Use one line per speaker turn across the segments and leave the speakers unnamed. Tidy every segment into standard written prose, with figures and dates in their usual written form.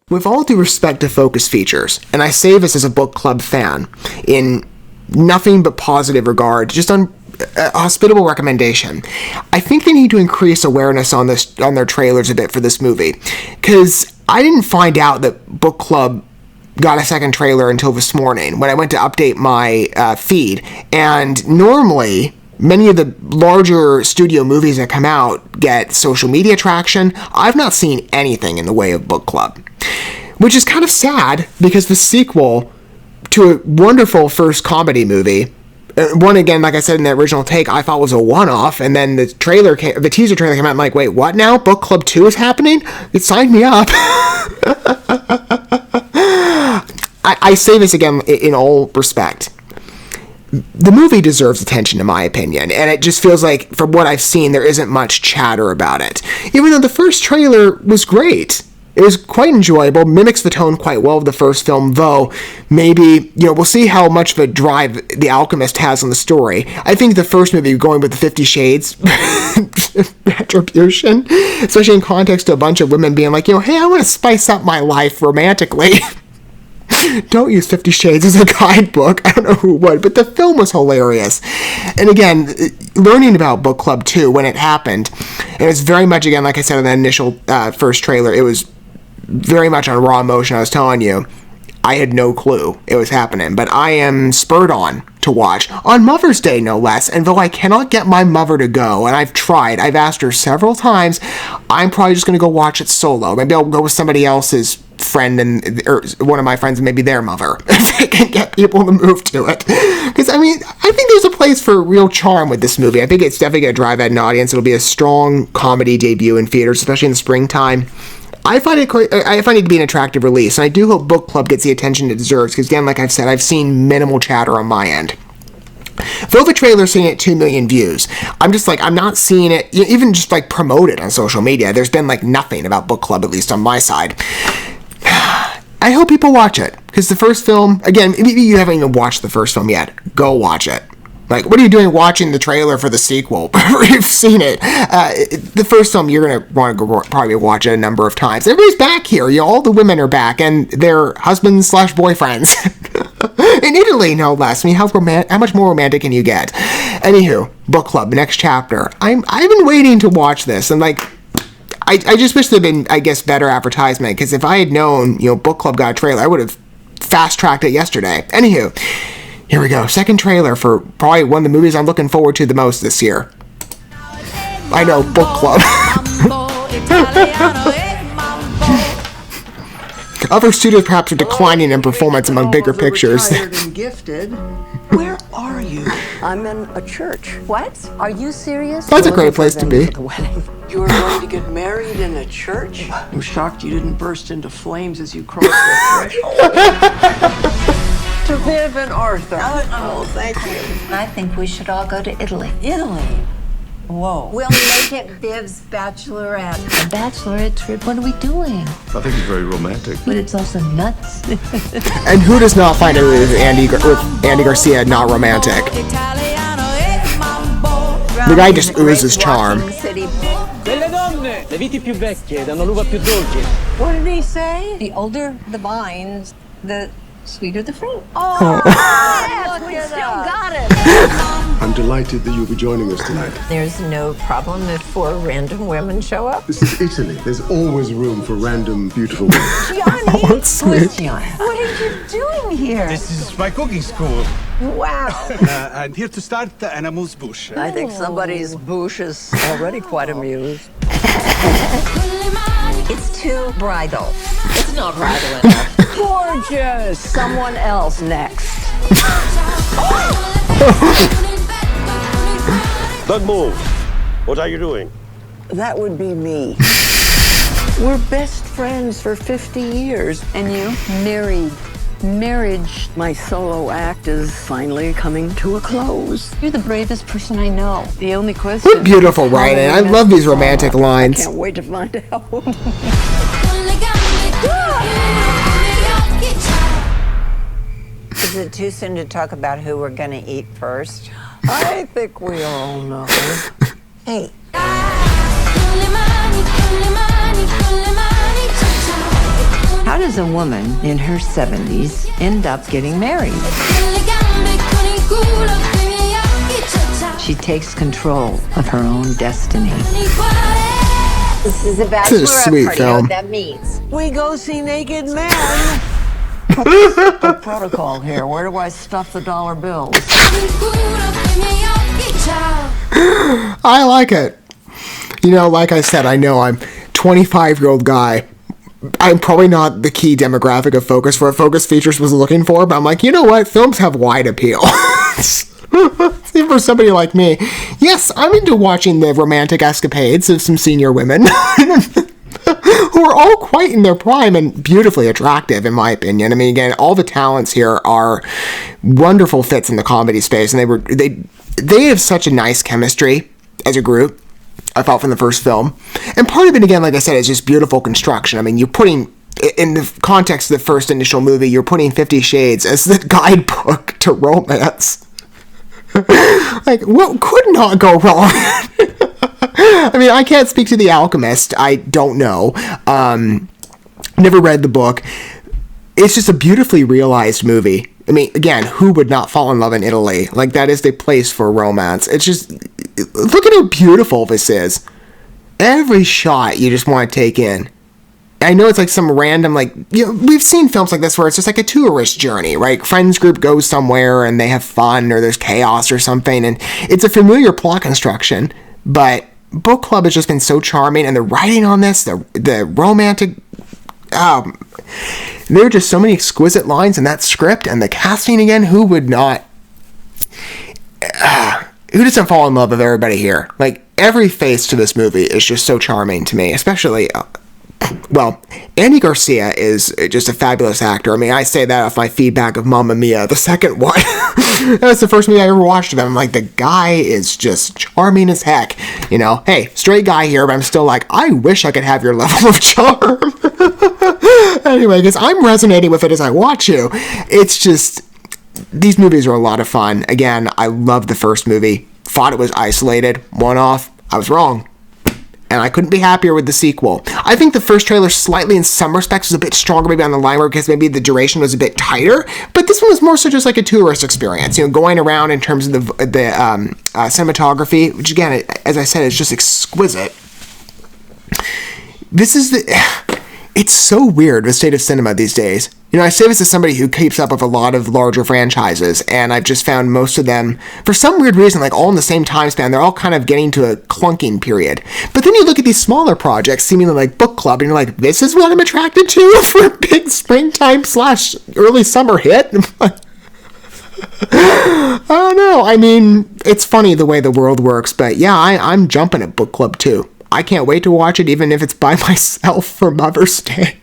With all due respect to Focus Features, and I say this as a book club fan, in nothing but positive regard, just on a hospitable recommendation, I think they need to increase awareness on their trailers a bit for this movie, because I didn't find out that book club got a second trailer until this morning when I went to update my feed, and normally many of the larger studio movies that come out get social media traction. I've not seen anything in the way of book club, which is kind of sad because the sequel to a wonderful first comedy movie, one, again, like I said in the original take, I thought was a one-off, and then the teaser trailer came out, and I'm like, wait, what now? Book Club 2 is happening? It signed me up. I say this again in all respect. The movie deserves attention, in my opinion, and it just feels like, from what I've seen, there isn't much chatter about it. Even though the first trailer was great. It was quite enjoyable, mimics the tone quite well of the first film, though maybe, we'll see how much of a drive The Alchemist has on the story. I think the first movie, going with the 50 Shades attribution, especially in context to a bunch of women being like, hey, I want to spice up my life romantically. Don't use 50 Shades as a guidebook. I don't know who would, but the film was hilarious. And again, learning about Book Club 2 when it happened, and it's very much, again, like I said in the initial first trailer, it was very much on raw emotion. I was telling you, I had no clue it was happening, but I am spurred on to watch, on Mother's Day no less, and though I cannot get my mother to go, and I've asked her several times, I'm probably just going to go watch it solo. Maybe I'll go with somebody else's friend, or one of my friends, and maybe their mother, if I can get people to move to it. Because, I think there's a place for real charm with this movie. I think it's definitely going to drive at an audience. It'll be a strong comedy debut in theaters, especially in the springtime. I find it to be an attractive release, and I do hope Book Club gets the attention it deserves, because again, like I've said, I've seen minimal chatter on my end. Though the trailer's sitting at 2 million views, I'm not seeing it, even just promoted on social media. There's been nothing about Book Club, at least on my side. I hope people watch it, because the first film, again, maybe you haven't even watched the first film yet, go watch it. What are you doing watching the trailer for the sequel? You've seen it. The first film, you're going to want to go probably watch it a number of times. Everybody's back here. All the women are back, and their husbands/boyfriends. In Italy, no less. How much more romantic can you get? Anywho, Book Club, next chapter. I've been waiting to watch this, and I just wish there'd been, better advertisement, because if I had known, Book Club got a trailer, I would have fast-tracked it yesterday. Anywho, here we go. Second trailer for probably one of the movies I'm looking forward to the most this year. I know, Book Club. Other studios perhaps are declining in performance among bigger pictures.
Gifted. Where are you? I'm in a church.
What? Are you serious?
That's a great place to be.
You are going to get married in a church? I'm shocked you didn't burst into flames as you crossed the threshold. To Viv and Arthur. Oh, thank you.
I think we should all go to Italy.
Italy? Whoa.
We'll make it Viv's bachelorette. A bachelorette trip? What are we doing?
I think it's very romantic.
But it's also nuts.
And who does not find it with Andy Garcia not romantic? The guy just oozes charm.
Quelle donne, le viti più vecchie danno l'uva più dolce.
What did he say?
The older the vines, the sweeter the fruit.
Oh, yes, we still got it.
I'm delighted that you'll be joining us tonight.
There's no problem if 4 random women show up.
This is Italy. There's always room for random, beautiful women.
Gianni,
That's sweet.
what are you doing here?
This is my cooking school.
Wow.
I'm here to start an amuse bouche.
I think somebody's bouche is already quite amused.
It's too bridal.
It's not bridal enough. Gorgeous. Someone else next.
Don't move. What are you doing?
That would be me. We're best friends for 50 years.
And you? Married. Marriage.
My solo act is finally coming to a close.
You're the bravest person I know.
The only question...
What beautiful writing. I love these romantic lines.
I can't wait to find out.
Is it too soon to talk about who we're gonna eat first?
I think we all know.
Hey. does a woman in her 70s end up getting married? She takes control of her own destiny.
This is a
This is a
bachelorette
sweet
party.
film.
You know what that means?
We go see naked men. What's the protocol here? Where do I stuff the dollar bills?
I like it. You know, like I said, I know I'm 25-year-old guy. I'm probably not the key demographic of Focus for what Focus Features was looking for, but I'm like, you know what? Films have wide appeal. For somebody like me, yes, I'm into watching the romantic escapades of some senior women who are all quite in their prime and beautifully attractive, in my opinion. I mean, again, all the talents here are wonderful fits in the comedy space, and they have such a nice chemistry as a group, I felt, from the first film. And part of it, again, like I said, is just beautiful construction. I mean, you're putting, in the context of the first initial movie, you're putting 50 Shades as the guidebook to romance. Like, what could not go wrong? I mean, I can't speak to The Alchemist. I don't know. Never read the book. It's just a beautifully realized movie. I mean, again, who would not fall in love in Italy? Like, that is the place for romance. It's just, look at how beautiful this is. Every shot you just want to take in. I know it's like some random, like, you know, we've seen films like this where it's just like a tourist journey, right? Friends group goes somewhere and they have fun, or there's chaos or something, and it's a familiar plot construction, but Book Club has just been so charming, and the writing on this, the romantic, there are just so many exquisite lines in that script, and the casting, again, who would not, who doesn't fall in love with everybody here? Like, every face to this movie is just so charming to me, especially, well, Andy Garcia is just a fabulous actor. I mean, I say that off my feedback of Mamma Mia, the second one. That was the first movie I ever watched of him. I'm like, the guy is just charming as heck. You know, hey, straight guy here, but I'm still like, I wish I could have your level of charm. Anyway, because I'm resonating with it as I watch you. It's just, these movies are a lot of fun. Again, I love the first movie. Thought it was isolated, one-off. I was wrong. And I couldn't be happier with the sequel. I think the first trailer slightly, in some respects, was a bit stronger maybe on the line because maybe the duration was a bit tighter. But this one was more so just like a tourist experience, you know, going around in terms of the cinematography, which again, as I said, is just exquisite. This is it's so weird, the state of cinema these days. You know, I say this as somebody who keeps up with a lot of larger franchises, and I've just found most of them, for some weird reason, like all in the same time span, they're all kind of getting to a clunking period. But then you look at these smaller projects, seemingly like Book Club, and you're like, this is what I'm attracted to for a big springtime / early summer hit? I don't know. I mean, it's funny the way the world works, but yeah, I'm jumping at Book Club too. I can't wait to watch it, even if it's by myself for Mother's Day.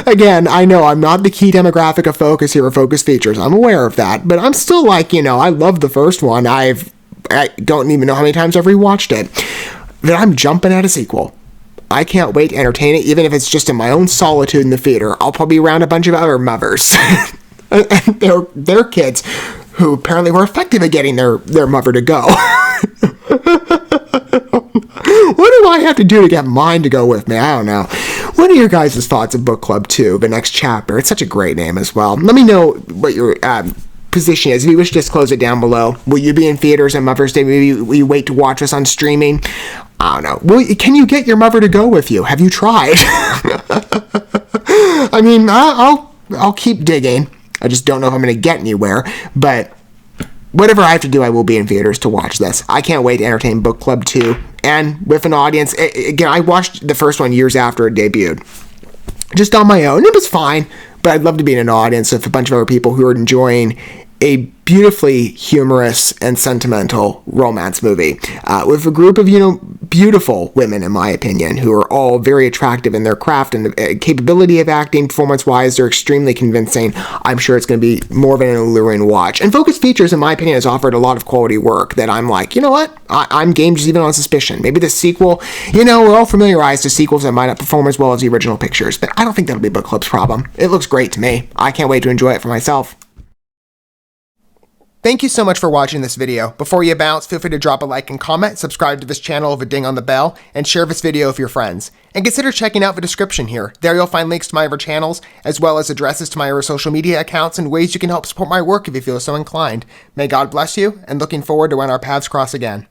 Again, I know I'm not the key demographic of Focus here or Focus Features. I'm aware of that, but I'm still like, you know, I love the first one. I don't even know how many times I've rewatched it. But I'm jumping at a sequel. I can't wait to entertain it, even if it's just in my own solitude in the theater. I'll probably be around a bunch of other mothers and their kids who apparently were effective at getting their mother to go. What do I have to do to get mine to go with me? I don't know. What are your guys' thoughts of Book Club 2, the next chapter? It's such a great name as well. Let me know what your position is. If you wish to disclose it down below. Will you be in theaters on Mother's Day? Maybe will you wait to watch us on streaming? I don't know. Can you get your mother to go with you? Have you tried? I mean, I'll keep digging. I just don't know if I'm going to get anywhere. But whatever I have to do, I will be in theaters to watch this. I can't wait to entertain Book Club 2. And with an audience, again, I watched the first one years after it debuted. Just on my own. It was fine, but I'd love to be in an audience with a bunch of other people who are enjoying a beautifully humorous and sentimental romance movie with a group of, you know, beautiful women, in my opinion, who are all very attractive in their craft and capability of acting. Performance-wise, they're extremely convincing. I'm sure it's going to be more of an alluring watch. And Focus Features, in my opinion, has offered a lot of quality work that I'm like, you know what? I'm game just even on suspicion. Maybe the sequel, you know, we're all familiarized to sequels that might not perform as well as the original pictures, but I don't think that'll be Book Club's problem. It looks great to me. I can't wait to enjoy it for myself. Thank you so much for watching this video. Before you bounce, feel free to drop a like and comment, subscribe to this channel with a ding on the bell, and share this video with your friends. And consider checking out the description here. There you'll find links to my other channels, as well as addresses to my other social media accounts and ways you can help support my work if you feel so inclined. May God bless you, and looking forward to when our paths cross again.